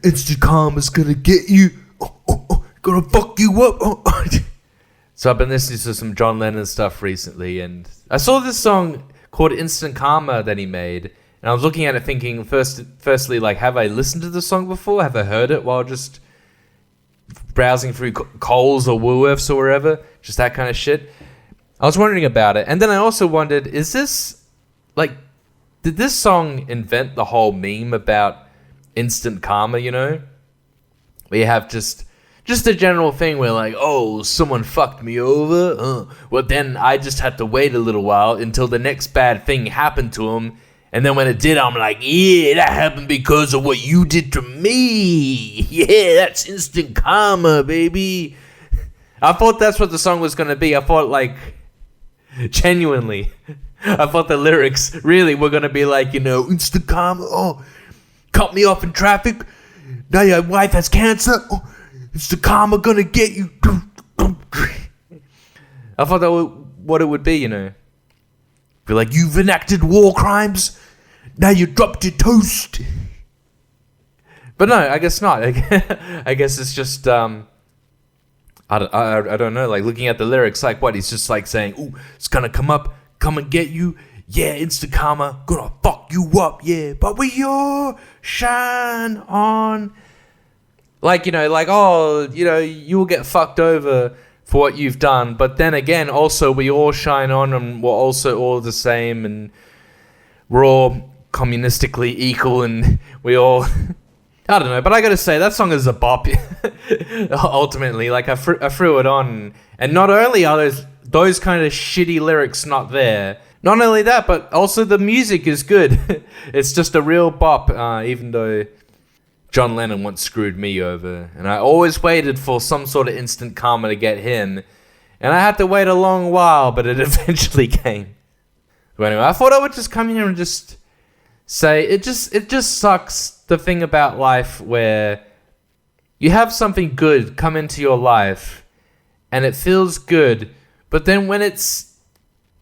instant karma's gonna get you. Gonna fuck you up. So I've been listening to some John Lennon stuff recently, and I saw this song called Instant Karma that he made, and I was looking at it thinking, firstly, like, have I listened to the song before? Have I heard it while just browsing through Kohl's or Woolworths or wherever? Just that kind of shit. I was wondering about it, and then I also wondered, is this, like, did this song invent the whole meme about instant karma, you know? Where you have just a general thing where, like, oh, someone fucked me over. Well, then I just had to wait a little while until the next bad thing happened to him. And then when it did, I'm like, yeah, that happened because of what you did to me. Yeah, that's instant karma, baby. I thought that's what the song was going to be. I thought, like, genuinely, I thought the lyrics really were going to be like, you know, instant karma. Oh, cut me off in traffic. Now your wife has cancer. Oh, it's the karma gonna get you. I thought that was what it would be, you know. Be like, you've enacted war crimes. Now you dropped your toast. But no, I guess not. I guess it's just I don't know. Like looking at the lyrics, like what he's just like saying, "Ooh, it's gonna come and get you. Yeah, instant karma, gonna fuck you up. Yeah, but we all shine on." Like, you know, like, oh, you know, you will get fucked over for what you've done. But then again, also, we all shine on and we're also all the same. And we're all communistically equal and we all... I don't know. But I got to say, that song is a bop. Ultimately, like, I threw it on. And not only are those kind of shitty lyrics not there, not only that, but also the music is good. It's just a real bop, even though... John Lennon once screwed me over, and I always waited for some sort of instant karma to get him, and I had to wait a long while, but it eventually came. But anyway, I thought I would just come here and just say, it just sucks, the thing about life where you have something good come into your life, and it feels good, but then when it's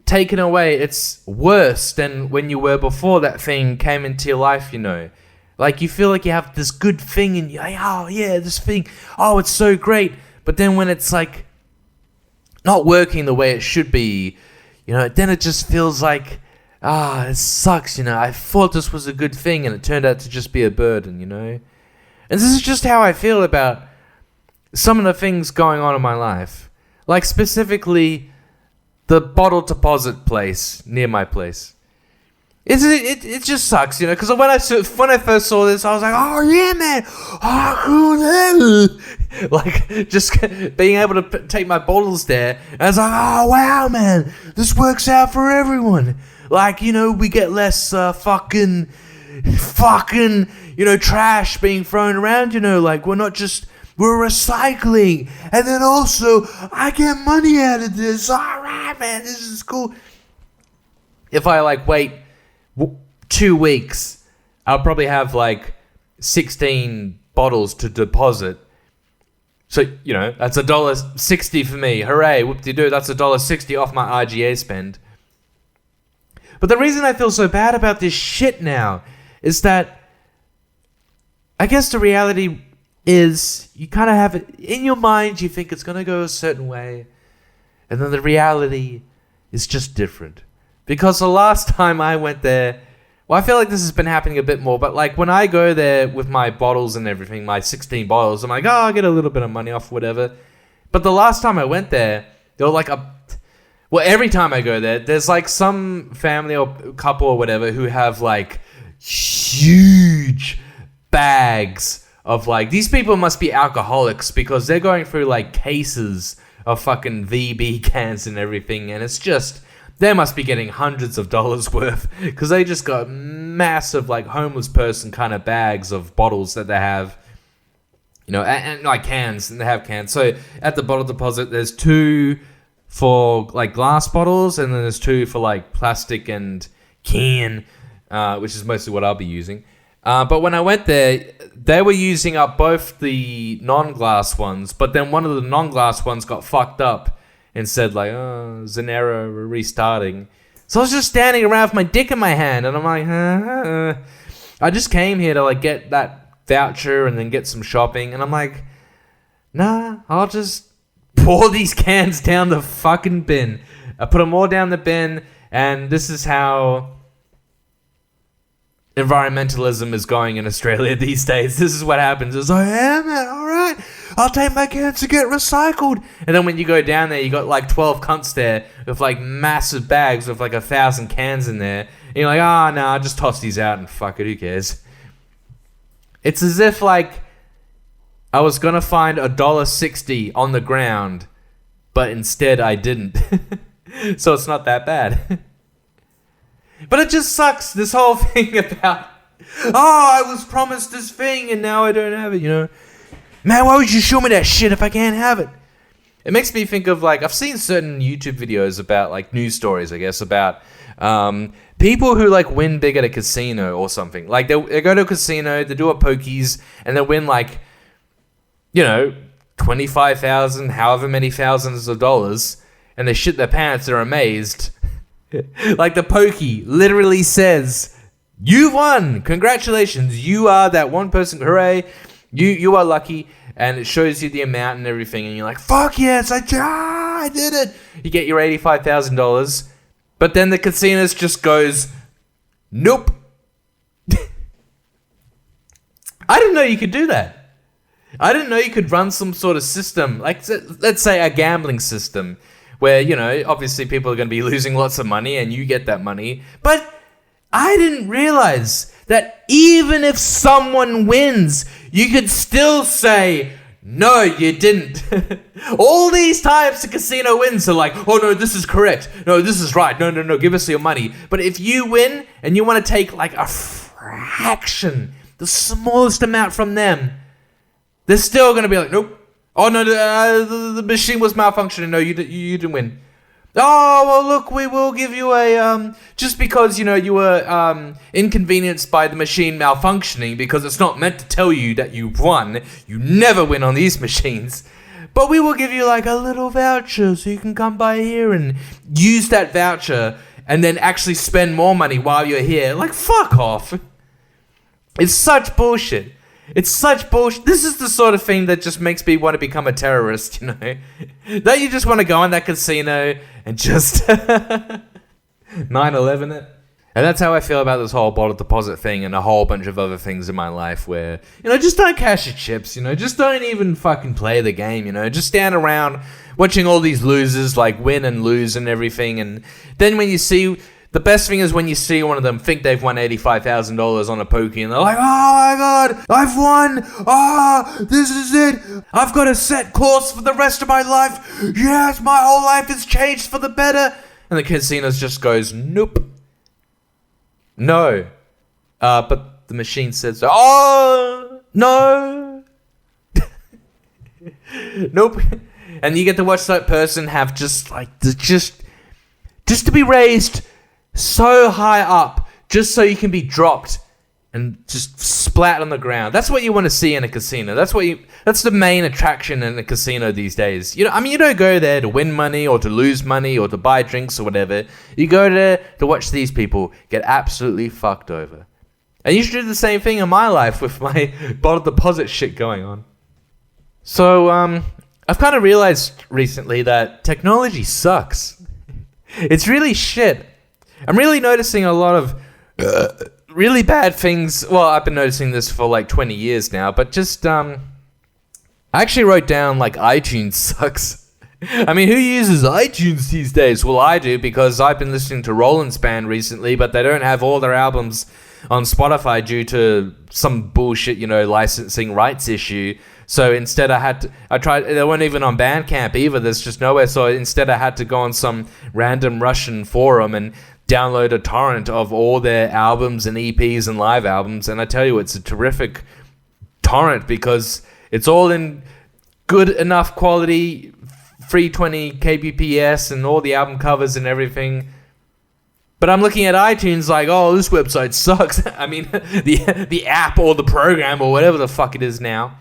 taken away, it's worse than when you were before that thing came into your life, you know. Like, you feel like you have this good thing and you're like, oh, yeah, this thing, oh, it's so great. But then when it's, like, not working the way it should be, you know, then it just feels like, it sucks, you know. I thought this was a good thing and it turned out to just be a burden, you know. And this is just how I feel about some of the things going on in my life. Like, specifically, the bottle deposit place near my place. It just sucks, you know, because when I first saw this, I was like, oh, yeah, man. Oh, cool. Like, just being able to take my bottles there. And I was like, oh, wow, man. This works out for everyone. Like, you know, we get less fucking, you know, trash being thrown around, you know. Like, we're recycling. And then also, I get money out of this. All right, man, this is cool. If I, like, wait 2 weeks, I'll probably have like 16 bottles to deposit. So, you know, that's $1.60 for me. Hooray, whoop-de-doo, that's $1.60 off my IGA spend. But the reason I feel so bad about this shit now is that I guess the reality is you kind of have it in your mind, you think it's going to go a certain way, and then the reality is just different. Because the last time I went there, well, I feel like this has been happening a bit more, but like when I go there with my bottles and everything, my 16 bottles, I'm like, oh, I'll get a little bit of money off, whatever. But the last time I went there, they were like every time I go there, there's like some family or couple or whatever who have like huge bags of like, these people must be alcoholics because they're going through like cases of fucking VB cans and everything, and it's just... They must be getting hundreds of dollars worth because they just got massive, like, homeless person kind of bags of bottles that they have, you know, and like cans, and they have cans. So at the bottle deposit, there's 2 for, like, glass bottles, and then there's 2 for, like, plastic and can, which is mostly what I'll be using. But when I went there, they were using up both the non-glass ones, but then one of the non-glass ones got fucked up. And said like, oh, there's an error, we're restarting. So I was just standing around with my dick in my hand, and I'm like, I just came here to like get that voucher and then get some shopping. And I'm like, nah, I'll just pour these cans down the fucking bin. I put them all down the bin, and this is how environmentalism is going in Australia these days. This is what happens. It's like, yeah, man, all right, I'll take my cans to get recycled. And then when you go down there, you got like 12 cunts there with like massive bags with like 1,000 cans in there. And you're like, no, I'll just toss these out and fuck it, who cares? It's as if like I was gonna find $1.60 on the ground, but instead I didn't. So it's not that bad. But it just sucks, this whole thing about, I was promised this thing and now I don't have it, you know. Man, why would you show me that shit if I can't have it? It makes me think of like, I've seen certain YouTube videos about like news stories, I guess, about people who like win big at a casino or something. Like they go to a casino, they do a pokies, and they win like, you know, 25,000, however many thousands of dollars, and they shit their pants, they're amazed. Like the pokey literally says, you won, congratulations, you are that one person, hooray, you are lucky, and it shows you the amount and everything, and you're like, fuck yes, I did it. You get your $85,000, but then the casino just goes, nope. I didn't know you could do that. I didn't know you could run some sort of system, like let's say a gambling system, where, you know, obviously people are going to be losing lots of money and you get that money. But I didn't realize that even if someone wins, you could still say, no, you didn't. All these times the casino wins are like, oh no, this is correct. No, this is right. No, give us your money. But if you win and you want to take like a fraction, the smallest amount from them, they're still going to be like, nope. Oh no, the machine was malfunctioning. No, you didn't win. Oh well, look, we will give you a just because, you know, you were inconvenienced by the machine malfunctioning, because it's not meant to tell you that you've won. You never win on these machines. But we will give you like a little voucher so you can come by here and use that voucher and then actually spend more money while you're here. Like, fuck off. It's such bullshit. It's such bullshit. This is the sort of thing that just makes me want to become a terrorist, you know? Don't you just want to go in that casino and just 9/11 it? And that's how I feel about this whole bottle deposit thing and a whole bunch of other things in my life where, you know, just don't cash your chips, you know? Just don't even fucking play the game, you know? Just stand around watching all these losers, like, win and lose and everything. And then when you see... The best thing is when you see one of them think they've won $85,000 on a pokey and they're like, oh my god, I've won! This is it! I've got a set course for the rest of my life! Yes, my whole life has changed for the better! And the casino just goes, nope. No. But the machine says, oh, no! Nope. And you get to watch that person have just to be raised so high up, just so you can be dropped and just splat on the ground. That's what you want to see in a casino. That's the main attraction in a casino these days. You know, I mean, you don't go there to win money or to lose money or to buy drinks or whatever. You go there to watch these people get absolutely fucked over. And you should do the same thing in my life with my bottle deposit shit going on. So, I've kind of realized recently that technology sucks. It's really shit. I'm really noticing a lot of really bad things. Well, I've been noticing this for like 20 years now, but just, I actually wrote down like iTunes sucks. I mean, who uses iTunes these days? Well, I do, because I've been listening to Roland's band recently, but they don't have all their albums on Spotify due to some bullshit, you know, licensing rights issue. So instead I tried, they weren't even on Bandcamp either, there's just nowhere. So instead I had to go on some random Russian forum and download a torrent of all their albums and EPs and live albums. And I tell you, it's a terrific torrent because it's all in good enough quality, 320 kbps and all the album covers and everything. But I'm looking at iTunes like, oh, this website sucks. I mean, the app or the program or whatever the fuck it is now.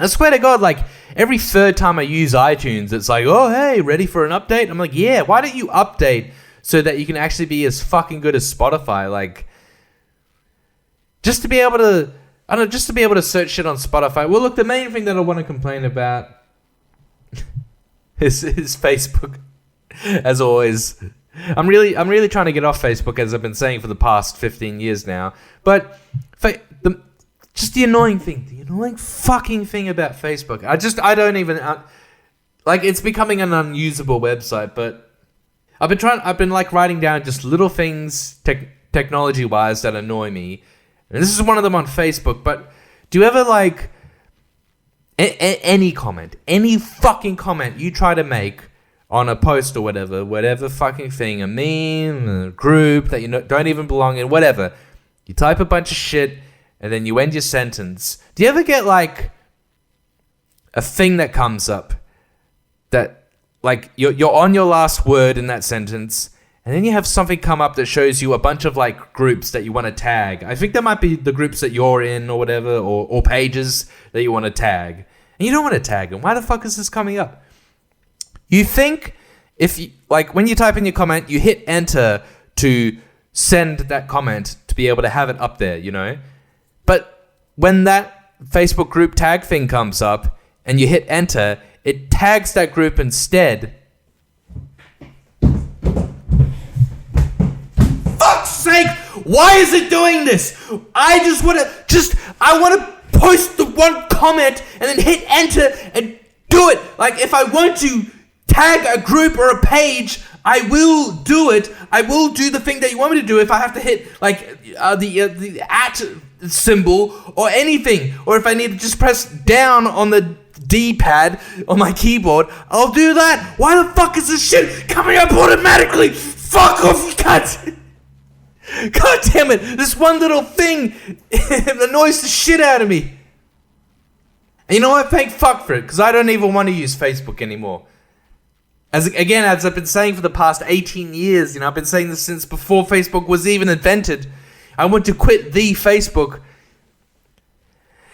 I swear to God, like, every third time I use iTunes, it's like, oh, hey, ready for an update? I'm like, yeah, why don't you update so that you can actually be as fucking good as Spotify? Like, just to be able to I don't know, just to be able to search shit on Spotify. Well, look, the main thing that I want to complain about is Facebook, as always. I'm really trying to get off Facebook, as I've been saying for the past 15 years now. But just the annoying fucking thing about Facebook. I don't even like, it's becoming an unusable website. But I've been like writing down just little things technology wise that annoy me. And this is one of them on Facebook. But do you ever like any comment, any fucking comment you try to make on a post or whatever fucking thing, a meme, a group that you don't even belong in, whatever. You type a bunch of shit and then you end your sentence. Do you ever get like a thing that comes up that like you're on your last word in that sentence, and then you have something come up that shows you a bunch of like groups that you want to tag? I think that might be the groups that you're in or whatever, or pages that you want to tag. And you don't want to tag them. Why the fuck is this coming up? You think if you, like, when you type in your comment, you hit enter to send that comment to be able to have it up there, you know? But when that Facebook group tag thing comes up and you hit enter, it tags that group instead. Fuck's sake! Why is it doing this? I want to post the one comment and then hit enter and do it. Like, if I want to tag a group or a page, I will do it. I will do the thing that you want me to do if I have to hit like the at symbol or anything, or if I need to just press down on the D-pad on my keyboard, I'll do that. Why the fuck is this shit coming up automatically? Fuck off, you cunt! God damn it! This one little thing annoys the shit out of me. And you know what? Thank fuck for it, because I don't even want to use Facebook anymore. As I've been saying for the past 18 years, you know, I've been saying this since before Facebook was even invented. I want to quit the Facebook.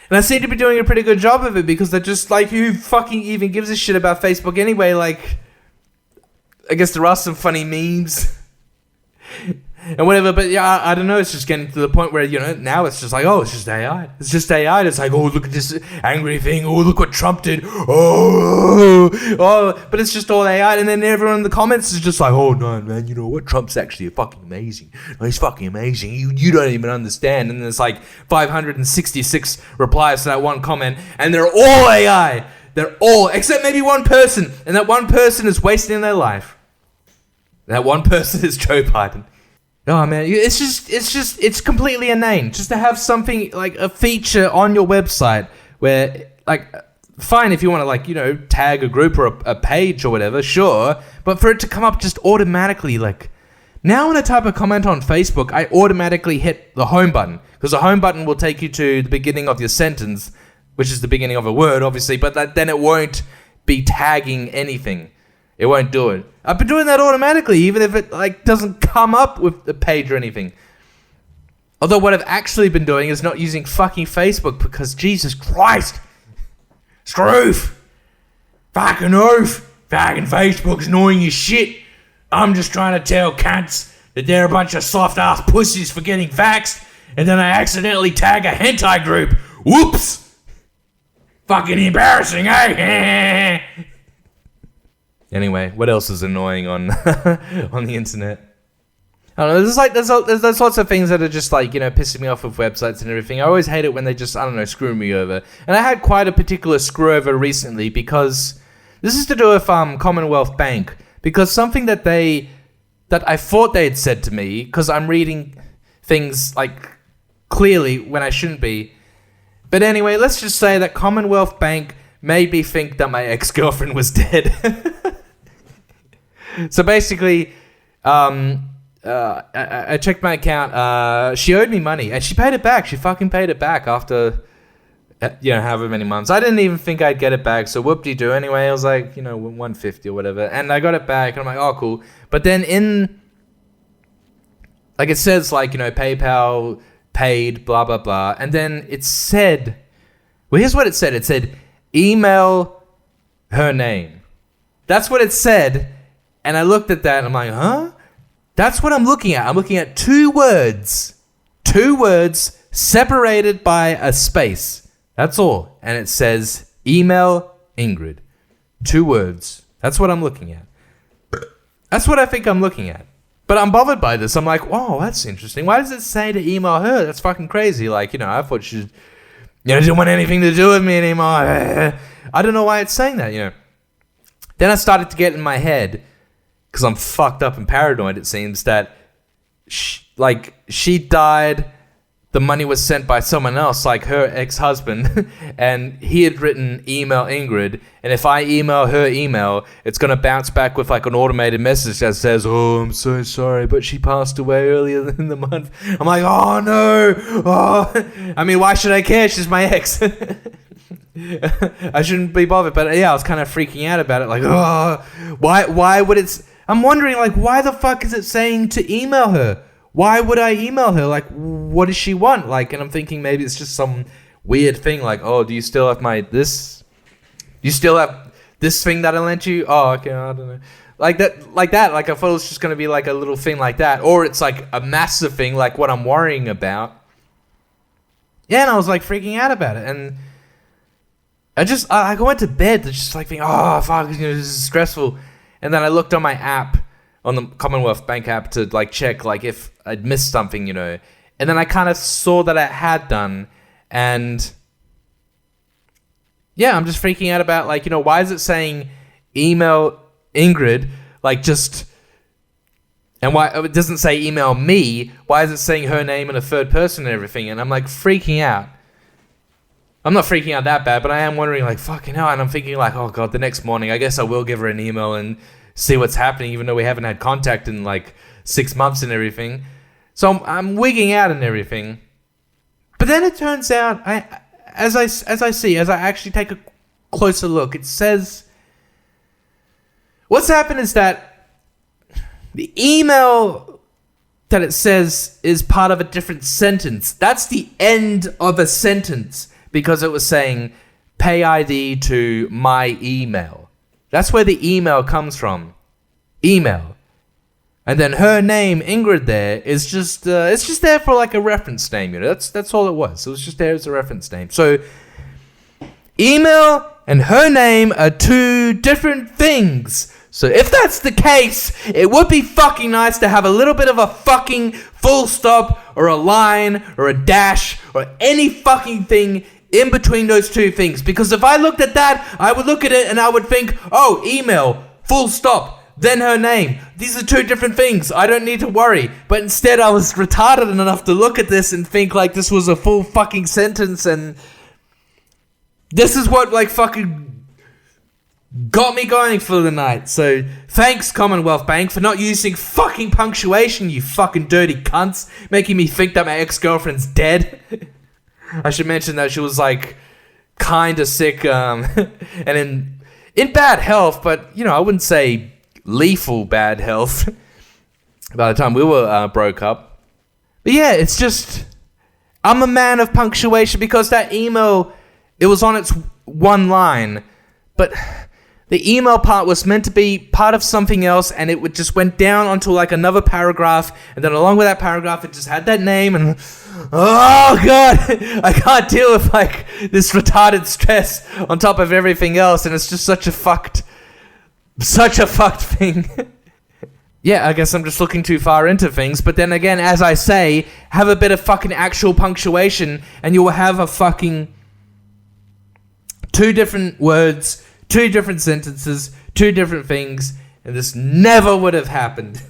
And I seem to be doing a pretty good job of it, because they're just like, who fucking even gives a shit about Facebook anyway? Like, I guess there are some funny memes and whatever, but yeah, I don't know, it's just getting to the point where, you know, now it's just like, oh, it's just AI. It's just AI. It's like, oh, look at this angry thing. Oh, look what Trump did. Oh, but it's just all AI. And then everyone in the comments is just like, oh, no, man, you know what? Trump's actually fucking amazing. No, he's fucking amazing. You don't even understand. And there's like 566 replies to that one comment, and they're all AI. They're all, except maybe one person. And that one person is wasting their life. That one person is Joe Biden. Oh man, it's completely inane. Just to have something like a feature on your website where, like, fine if you want to, like, you know, tag a group or a page or whatever, sure. But for it to come up just automatically, like, now when I type a comment on Facebook, I automatically hit the home button, because the home button will take you to the beginning of your sentence, which is the beginning of a word, obviously. But then it won't be tagging anything. It won't do it. I've been doing that automatically, even if it like doesn't come up with the page or anything. Although what I've actually been doing is not using fucking Facebook, because Jesus Christ, scroof, fucking oof, fucking Facebook's annoying as shit. I'm just trying to tell cunts that they're a bunch of soft ass pussies for getting vaxxed, and then I accidentally tag a hentai group. Whoops! Fucking embarrassing, eh? Anyway, what else is annoying on on the internet? I don't know, there's lots of things that are just like, you know, pissing me off with websites and everything. I always hate it when they just, I don't know, screw me over. And I had quite a particular screw over recently, because this is to do with Commonwealth Bank. Because something that I thought they had said to me, because I'm reading things like clearly when I shouldn't be. But anyway, let's just say that Commonwealth Bank made me think that my ex-girlfriend was dead. So basically, I checked my account. She owed me money, and she paid it back. She fucking paid it back after, you know, however many months. I didn't even think I'd get it back, so whoop-de-doo. Anyway, I was like, you know, 150 or whatever, and I got it back, and I'm like, oh, cool. But then like, it says, like, you know, PayPal paid, blah, blah, blah, and then it said, well, here's what it said. It said, email her name. That's what it said. And I looked at that and I'm like, huh? That's what I'm looking at. I'm looking at two words 2 words separated by a space. That's all. And it says email Ingrid. 2 words. That's what I'm looking at. That's what I think I'm looking at. But I'm bothered by this. I'm like, oh, that's interesting. Why does it say to email her? That's fucking crazy. Like, I thought she didn't want anything to do with me anymore. I don't know why it's saying that, Then I started to get in my head, because I'm fucked up and paranoid, it seems, that she died, the money was sent by someone else, like her ex-husband, and he had written email Ingrid, and if I email her email, it's going to bounce back with like an automated message that says, oh, I'm so sorry, but she passed away earlier in the month. I'm like, oh no, I mean, why should I care? She's my ex. I shouldn't be bothered, but yeah, I was kind of freaking out about it, like, why would it... I'm wondering, like, why the fuck is it saying to email her? Why would I email her? Like, what does she want? Like, and I'm thinking maybe it's just some weird thing. Like, oh, do you still have this? Do you still have this thing that I lent you? Oh, okay, I don't know. Like that. Like, I thought it was just going to be like a little thing like that. Or it's like a massive thing, like what I'm worrying about. Yeah, and I was like freaking out about it. And I went to bed just like thinking, oh, fuck, this is stressful. And then I looked on my app, on the Commonwealth Bank app, to like check like if I'd missed something, And then I kind of saw that I had done, and yeah, I'm just freaking out about like, why is it saying email Ingrid, like just, and why it doesn't say email me? Why is it saying her name in a third person and everything? And I'm like freaking out. I'm not freaking out that bad, but I am wondering, like, fucking hell. And I'm thinking, like, oh, God, the next morning, I guess I will give her an email and see what's happening, even though we haven't had contact in, like, 6 months and everything. So I'm wigging out and everything. But then it turns out, as I actually take a closer look, it says... What's happened is that the email that it says is part of a different sentence. That's the end of a sentence. Because it was saying, pay ID to my email. That's where the email comes from. Email. And then her name, Ingrid, there, is just, it's just there for like a reference name, That's all it was. It was just there as a reference name. So, email and her name are 2 different things. So if that's the case, it would be fucking nice to have a little bit of a fucking full stop or a line or a dash or any fucking thing in between those 2 things. Because if I looked at that, I would look at it and I would think, oh, email, full stop, then her name. These are 2 different things. I don't need to worry. But instead I was retarded enough to look at this and think like this was a full fucking sentence, and this is what like fucking got me going for the night. So thanks, Commonwealth Bank, for not using fucking punctuation, you fucking dirty cunts, making me think that my ex-girlfriend's dead. I should mention that she was like kind of sick and in bad health, but I wouldn't say lethal bad health by the time we were broke up. But yeah, it's just, I'm a man of punctuation, because that email, it was on its 1 line, but the email part was meant to be part of something else, and it just went down onto like another paragraph, and then along with that paragraph, it just had that name, and oh God, I can't deal with like this retarded stress on top of everything else, and it's just such a fucked thing. Yeah, I guess I'm just looking too far into things, but then again, as I say, have a bit of fucking actual punctuation, and you will have a fucking 2 different words, 2 different sentences, 2 different things, and this never would have happened.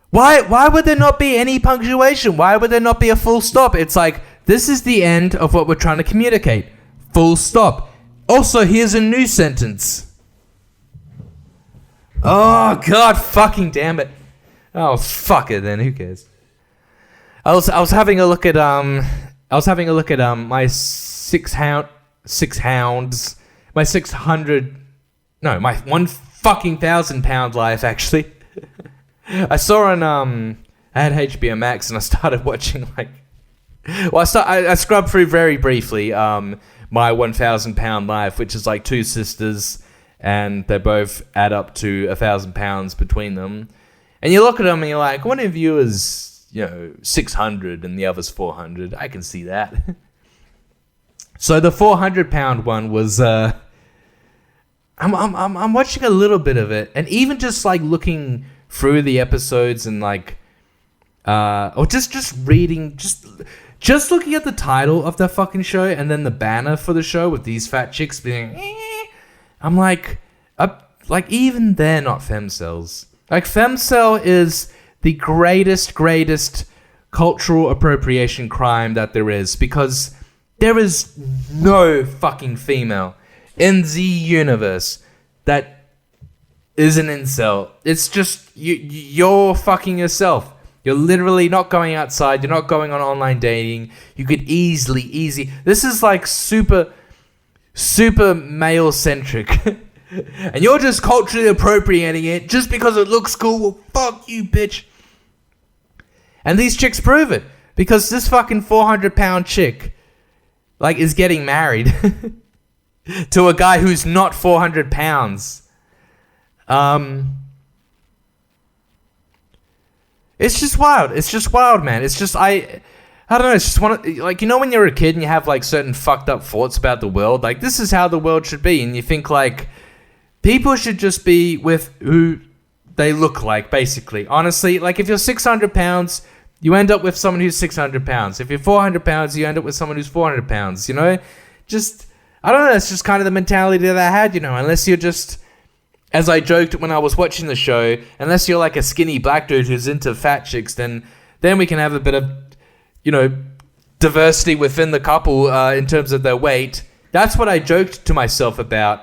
Why would there not be any punctuation? Why would there not be a full stop? It's like, this is the end of what we're trying to communicate. Full stop. Also, here's a new sentence. Oh, God fucking damn it. Oh, fuck it then, who cares? I was having a look at my 1 fucking £1,000 life, actually. I saw on, I had HBO Max, and I started watching, like, well, I scrubbed through very briefly, my £1,000 life, which is like 2 sisters, and they both add up to £1,000 between them. And you look at them and you're like, one of you is, 600 and the other's 400. I can see that. So the 400-pound one was, I'm watching a little bit of it, and even just like looking through the episodes and like, or just reading, just looking at the title of the fucking show and then the banner for the show with these fat chicks being, I'm like even they're not femcels. Like femcel is the greatest cultural appropriation crime that there is, because there is no fucking female in the universe that is an incel. It's just you're fucking yourself. You're literally not going outside. You're not going on online dating. You could easily. This is like super male centric, and you're just culturally appropriating it just because it looks cool. Well, fuck you, bitch. And these chicks prove it, because this fucking 400-pound chick, like, is getting married to a guy who's not 400 pounds. It's just wild. It's just wild, man. It's just, I don't know. It's just one of, like, when you're a kid and you have like certain fucked up thoughts about the world, like, this is how the world should be. And you think like people should just be with who they look like, basically. Honestly, like, if you're 600 pounds, you end up with someone who's 600 pounds. If you're 400 pounds, you end up with someone who's 400 pounds, Just, I don't know, it's just kind of the mentality that I had, unless you're just, as I joked when I was watching the show, unless you're like a skinny black dude who's into fat chicks, then we can have a bit of, diversity within the couple in terms of their weight. That's what I joked to myself about.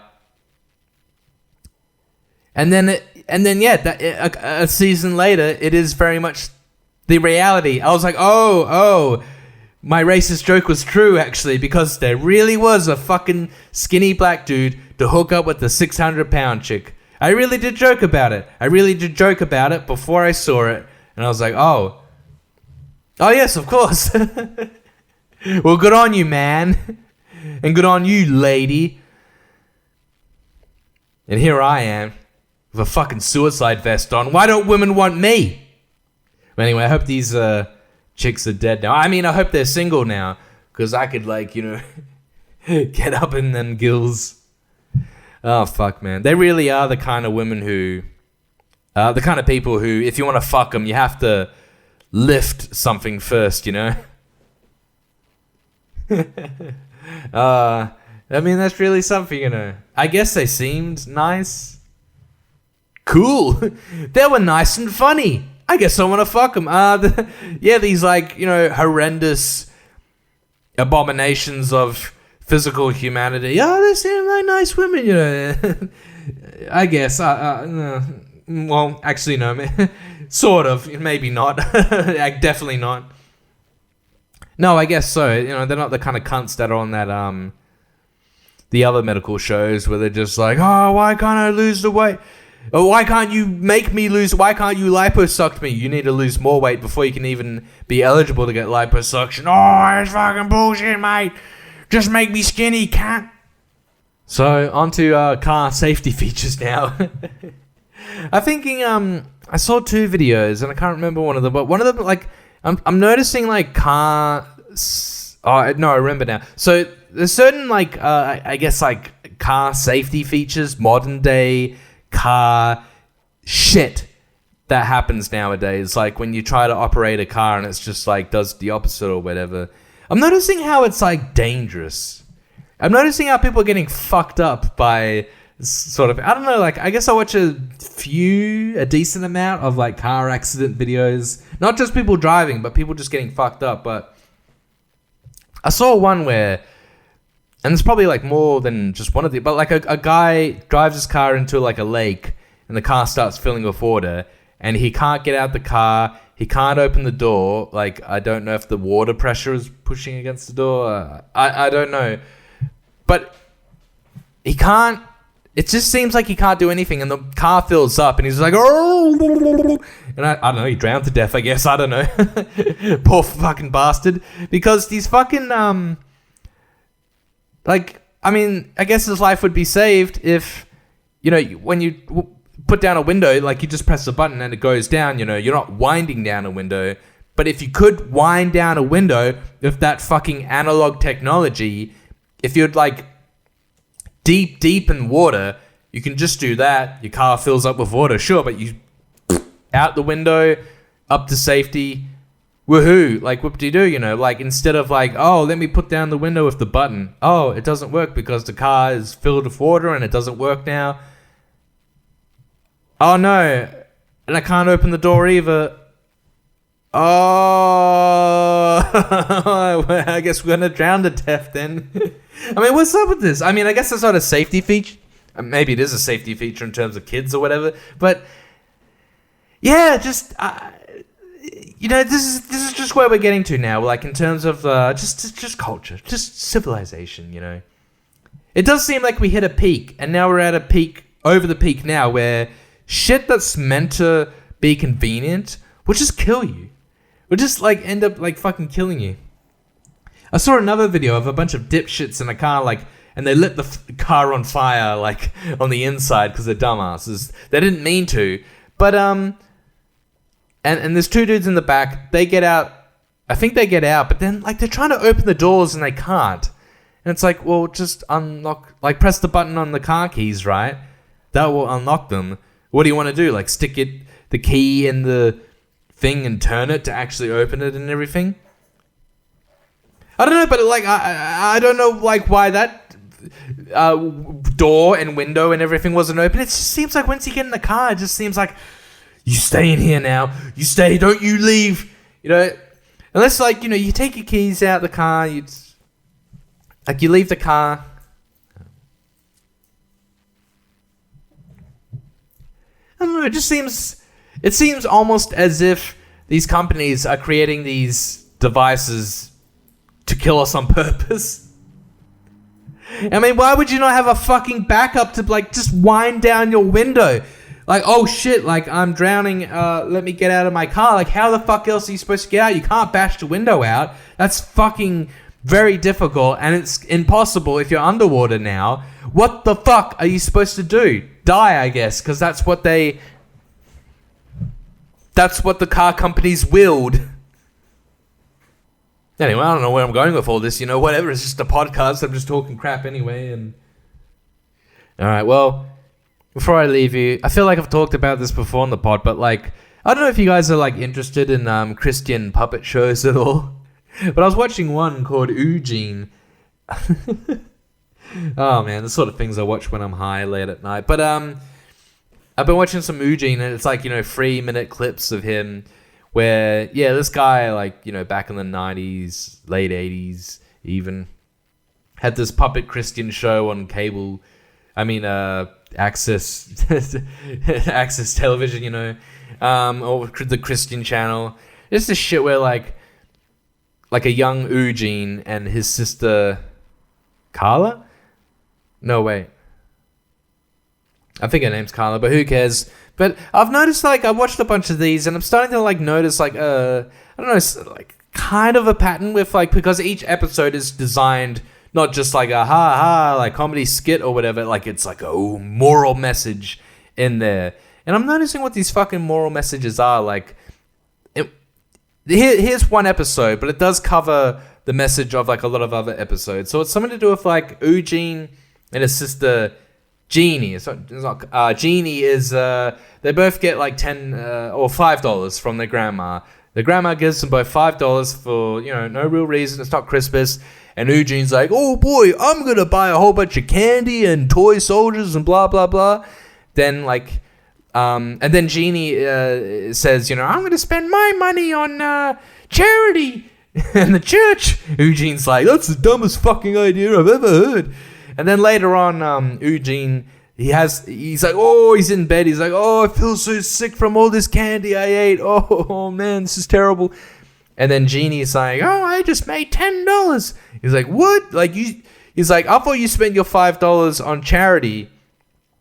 And then a season later, it is very much the reality. I was like, oh, my racist joke was true, actually, because there really was a fucking skinny black dude to hook up with the 600-pound chick. I really did joke about it. Before I saw it, and I was like, oh yes, of course. Well, good on you, man, and good on you, lady. And here I am with a fucking suicide vest on. Why don't women want me? But anyway, I hope these chicks are dead now. I mean, I hope they're single now, because I could, like, get up in them gills. Oh, fuck, man. They really are the kind of women who... the kind of people who, if you want to fuck them, you have to lift something first, I mean, that's really something, I guess they seemed nice. Cool. They were nice and funny. I guess I want to fuck them. These, like, horrendous abominations of physical humanity. Oh, they seem like nice women, I guess. Well, actually, no. Sort of. Maybe not. Definitely not. No, I guess so. They're not the kind of cunts that are on that, the other medical shows where they're just like, oh, why can't I lose the weight? Oh, why can't you make me lose? Why can't you liposuct me? You need to lose more weight before you can even be eligible to get liposuction. Oh, it's fucking bullshit, mate. Just make me skinny, can't. So, onto car safety features now. I'm thinking, I saw two videos, and I can't remember one of them, but one of them, like, I'm noticing, like, car... Oh, no, I remember now. So, there's certain, like, I guess, like, car safety features, modern day car shit that happens nowadays. Like, when you try to operate a car and it's just, like, does the opposite or whatever. I'm noticing how it's, like, dangerous. I'm noticing how people are getting fucked up by sort of... I don't know, like, I guess I watch a decent amount of, like, car accident videos. Not just people driving, but people just getting fucked up. But I saw one where... And there's probably, like, more than just one of the... But, like, a guy drives his car into, like, a lake, and the car starts filling with water, and he can't get out the car. He can't open the door. Like, I don't know if the water pressure is pushing against the door. I don't know. But he can't... It just seems like he can't do anything, and the car fills up, and he's like, oh, and I don't know, he drowned to death, I guess. I don't know. Poor fucking bastard. Because these fucking... Like, I mean, I guess his life would be saved if, when you put down a window, like you just press a button and it goes down, you're not winding down a window. But if you could wind down a window with that fucking analog technology, if you're like deep in water, you can just do that. Your car fills up with water, sure, but you out the window, up to safety, woohoo, like whoop-de-doo, like instead of like, oh, let me put down the window with the button. Oh, it doesn't work because the car is filled with water and it doesn't work now. Oh no, and I can't open the door either. Oh, I guess we're gonna drown to death then. I mean, what's up with this? I mean, I guess it's not a safety feature. Maybe it is a safety feature in terms of kids or whatever. But yeah, just this is just where we're getting to now. Like in terms of just culture, just civilization. It does seem like we hit a peak, and now we're at a peak over the peak now, where shit that's meant to be convenient will just kill you. Will just like end up like fucking killing you. I saw another video of a bunch of dipshits in a car, like, and they lit the car on fire, like, on the inside because they're dumbasses. They didn't mean to, but and there's two dudes in the back. They get out. I think they get out, but then like they're trying to open the doors and they can't. And it's like, well, just unlock, like press the button on the car keys, right? That will unlock them. What do you want to do? Like stick the key in the thing and turn it to actually open it and everything? I don't know, but like I don't know like why that door and window and everything wasn't open. It just seems like once you get in the car, it just seems like you stay in here now. You stay, don't you leave. Unless like you take your keys out the car, you leave the car. I don't know. It seems almost as if these companies are creating these devices to kill us on purpose. I mean, why would you not have a fucking backup to like just wind down your window? Like, oh shit, like I'm drowning, let me get out of my car. Like, how the fuck else are you supposed to get out? You can't bash the window out. That's fucking very difficult, and it's impossible if you're underwater now. What the fuck are you supposed to do? Die, I guess, because that's what the car companies willed. Anyway, I don't know where I'm going with all this, whatever, it's just a podcast, I'm just talking crap anyway, and... Alright, well, before I leave you, I feel like I've talked about this before on the pod, but like, I don't know if you guys are like interested in Christian puppet shows at all, but I was watching one called Eugene. Oh man, the sort of things I watch when I'm high late at night, but I've been watching some Eugene, and it's like, 3-minute clips of him where, yeah, this guy, like, back in the 90s, late 80s even, had this puppet Christian show on cable, Access television, or the Christian channel. It's this shit where, like a young Eugene and his sister, Carla? No, wait. I think her name's Carla, but who cares? But I've noticed, like, I've watched a bunch of these, and I'm starting to, like, notice, like, I don't know, like, kind of a pattern with, like, because each episode is designed not just like a ha-ha, like, comedy skit or whatever, like, it's like a moral message in there. And I'm noticing what these fucking moral messages are, like, here's one episode, but it does cover the message of, like, a lot of other episodes. So it's something to do with, like, Eugene and his sister Jeannie. It's not Jeannie is they both get like $10 or $5 from their grandma. The grandma gives them both $5 for no real reason. It's not Christmas, and Eugene's like, oh boy, I'm gonna buy a whole bunch of candy and toy soldiers and blah blah blah. Then like and then Jeannie says, I'm gonna spend my money on charity and the church. Eugene's like, that's the dumbest fucking idea I've ever heard. And then later on, Eugene, he's like, oh, he's in bed. He's like, oh, I feel so sick from all this candy I ate. Oh man, this is terrible. And then Jeannie's like, oh, I just made $10. He's like, what? Like he's like, I thought you spent your $5 on charity.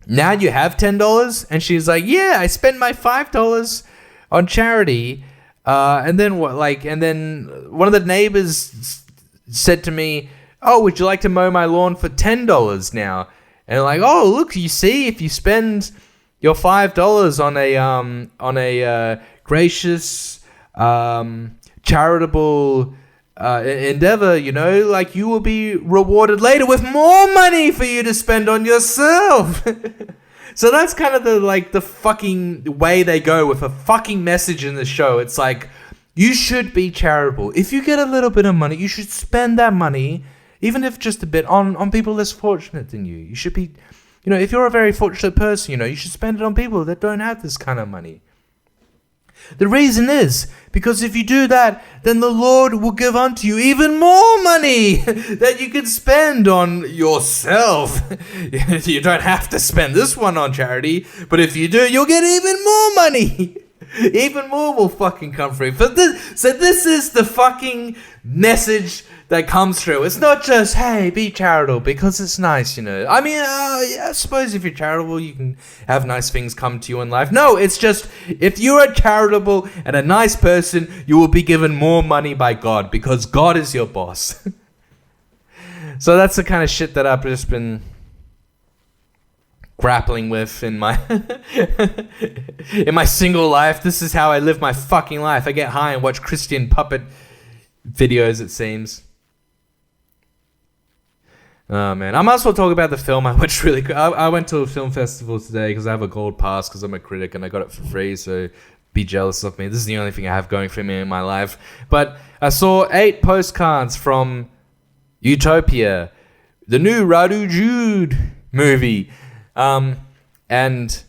Now you have $10? And she's like, yeah, I spent my $5 on charity. And then what? Like, and then one of the neighbors said to me, oh, would you like to mow my lawn for $10 now? And like, oh, look, you see, if you spend your $5 on a gracious charitable endeavor, you know, like you will be rewarded later with more money for you to spend on yourself. So that's kind of the fucking way they go with a fucking message in the show. It's like, you should be charitable. If you get a little bit of money, you should spend that money, even if just a bit, on people less fortunate than you. You should be, you know, if you're a very fortunate person, you know, you should spend it on people that don't have this kind of money. The reason is because if you do that, then the Lord will give unto you even more money that you can spend on yourself. You don't have to spend this one on charity, but if you do, you'll get even more money. Even more will fucking come through. So this is the fucking message that comes through. It's not just, hey, be charitable because it's nice, you know. I mean, I suppose if you're charitable, you can have nice things come to you in life. No, it's just, if you're a charitable and a nice person, you will be given more money by God because God is your boss. So that's the kind of shit that I've just been grappling with in my in my single life. This is how I live my fucking life. I get high and watch Christian puppet videos, it seems. Oh man, I might as well talk about the film I watched really quick. I went to a film festival today because I have a gold pass because I'm a critic and I got it for free, so be jealous of me. This is the only thing I have going for me in my life. But I saw 8 postcards from Utopia, the new Radu Jude movie. And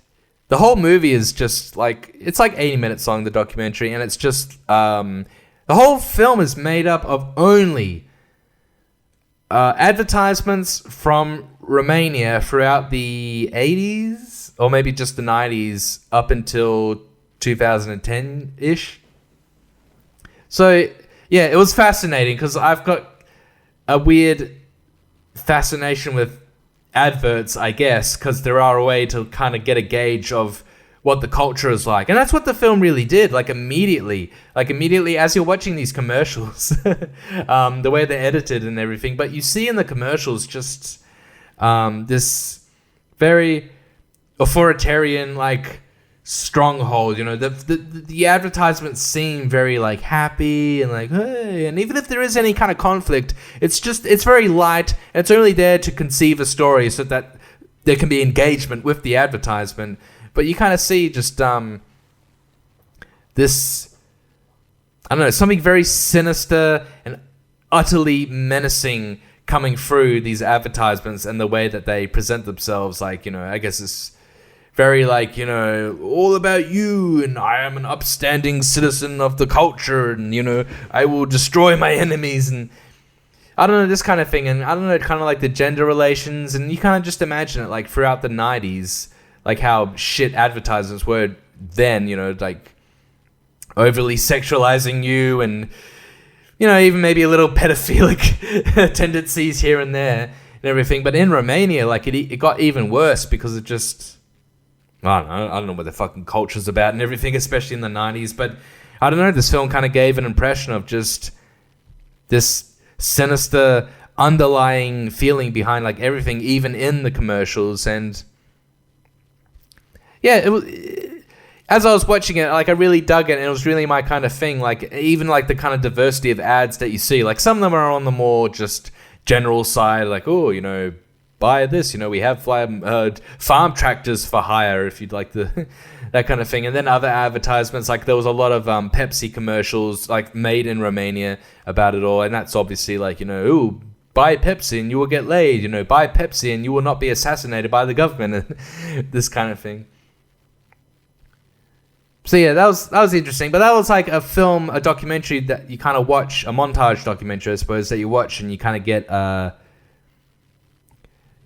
the whole movie is just like, it's like 80 minutes long, the documentary, and it's just, the whole film is made up of only advertisements from Romania throughout the 80s, or maybe just the 90s, up until 2010-ish. So, yeah, it was fascinating, because I've got a weird fascination with adverts, I guess, because there are a way to kind of get a gauge of what the culture is like. And that's what the film really did, like immediately as you're watching these commercials, the way they're edited and everything. But you see in the commercials just this very authoritarian, like, stronghold, you know. The advertisements seem very like happy and like, hey, and even if there is any kind of conflict, it's very light, and it's only there to conceive a story so that there can be engagement with the advertisement. But you kind of see just this, I don't know, something very sinister and utterly menacing coming through these advertisements and the way that they present themselves. Like, you know, I guess it's very like, you know, all about you, and I am an upstanding citizen of the culture, and, you know, I will destroy my enemies, and I don't know, this kind of thing. And I don't know, kind of like the gender relations, and you kind of just imagine it like throughout the 90s, like how shit advertisements were then, you know, like overly sexualizing you, and, you know, even maybe a little pedophilic tendencies here and there and everything. But in Romania, like, it got even worse because it just, I don't know what the fucking culture's about and everything, especially in the 90s. But I don't know, this film kind of gave an impression of just this sinister underlying feeling behind like everything, even in the commercials. And yeah, it was, as I was watching it, like, I really dug it, and it was really my kind of thing. Like, even like the kind of diversity of ads that you see, like some of them are on the more just general side, like, oh, you know, buy this, you know, we have farm tractors for hire if you'd like the that kind of thing. And then other advertisements, like there was a lot of Pepsi commercials like made in Romania about it all, and that's obviously like, you know, ooh, buy Pepsi and you will get laid, you know, buy Pepsi and you will not be assassinated by the government, and this kind of thing. So yeah, that was interesting. But that was like a film, a documentary that you kind of watch, a montage documentary, I suppose, that you watch, and you kind of get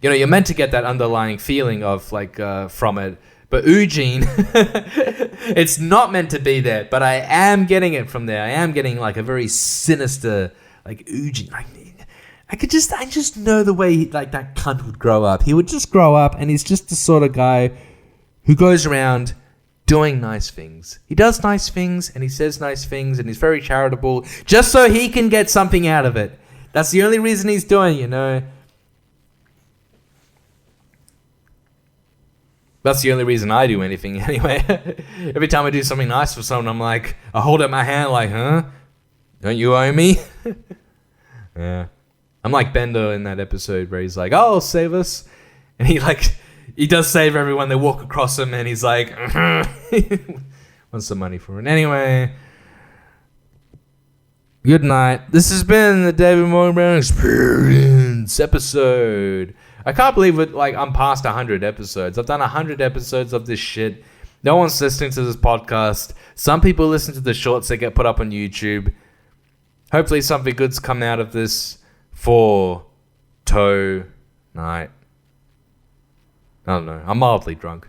you know, you're meant to get that underlying feeling of like from it. But Eugene, it's not meant to be there, but I am getting it from there. I am getting like a very sinister, like, Eugene. I just know the way like that cunt would grow up. He would just grow up, and he's just the sort of guy who goes around doing nice things. He does nice things, and he says nice things, and he's very charitable, just so he can get something out of it. That's the only reason he's doing, you know. That's the only reason I do anything anyway. Every time I do something nice for someone, I'm like, I hold out my hand like, huh? Don't you owe me? Yeah. I'm like Bender in that episode where he's like, oh, save us. And he does save everyone. They walk across him and he's like, wants some money for it. Anyway, good night. This has been the David Morgan Experience episode. I can't believe it. Like, I'm past 100 episodes. I've done 100 episodes of this shit. No one's listening to this podcast. Some people listen to the shorts that get put up on YouTube. Hopefully something good's come out of this for toe night. I don't know. I'm mildly drunk.